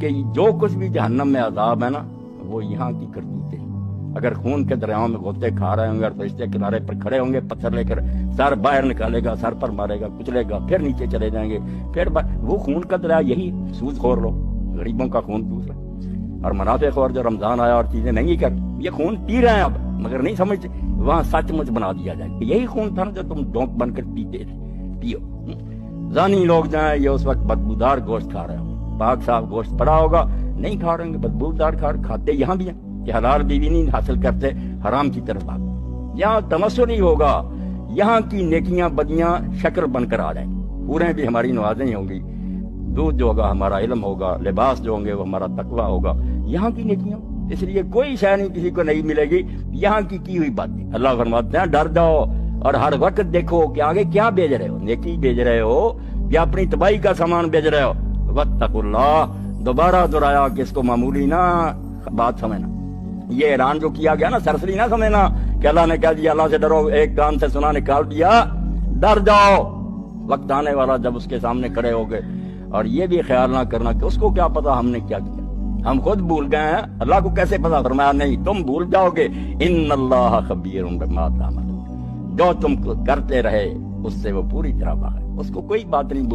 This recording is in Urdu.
کہ جو کچھ بھی جہنم میں عذاب ہے نا وہ یہاں کی کرتوتیں ہیں۔ اگر خون کے دریاؤں میں غوطے کھا رہے ہوں گے اور فرشتے کنارے پر کھڑے ہوں گے پتھر لے کر سر باہر نکالے گا، سر پر مارے گا، کچلے گا، پھر نیچے چلے جائیں گے، پھر وہ خون کا دریا یہی سود خور لو، غریبوں کا خون پوچھ رہے اور منافع خور جو رمضان آیا اور چیزیں نہیں کر یہ خون پی رہے ہیں اب مگر نہیں سمجھتے، وہاں سچ مچ بنا دیا جائے کہ یہی خون تھا نا جو تم ڈونک بن کر پیتے تھے، پیو۔ زانی لوگ جائیں یہ اس وقت بدبودار گوشت کھا رہے ہوں، پاک صاف گوشت پڑا ہوگا نہیں کھا رہے ہوں گے، بدبودار کھاتے یہاں بھی ہیں کہ حلال بیوی نہیں حاصل کرتے حرام کی طرف آ، یہاں تمسر نہیں ہوگا، یہاں کی نیکیاں بدیاں شکل بن کر آ جائیں، پورے بھی ہماری نمازیں ہی ہوں گی، دودھ جو ہوگا ہمارا علم ہوگا، لباس جو ہوں گے وہ ہمارا تقویٰ ہوگا، یہاں کی نیکیاں، اس لیے کوئی شے نہیں کسی کو نہیں ملے گی یہاں کی ہوئی باتیں۔ اللہ فرماتے ہیں ڈر جاؤ اور ہر وقت دیکھو کہ آگے کیا بیچ رہے ہو، نیکی بیچ رہے ہو یا اپنی تباہی کا سامان بیچ رہے ہو۔ واتقوا اللہ، دوبارہ دہرایا کہ اس کو معمولی نہ بات سمجھنا، یہ اعلان جو کیا گیا نا سرسری نہ سمجھنا کہ اللہ نے کہہ دیا اللہ سے ڈرو، ایک کان سے سنا نکال دیا، ڈر جاؤ، وقت آنے والا جب اس کے سامنے کھڑے ہو گئے، اور یہ بھی خیال نہ کرنا کہ اس کو کیا پتا ہم نے کیا کیا، ہم خود بھول گئے ہیں، اللہ کو کیسے پتا؟ فرمایا نہیں تم بھول جاؤ گے، ان اللہ خبیر بما تعملون، جو تم کرتے رہے اس سے وہ پوری طرح باہر، اس کو کوئی بات نہیں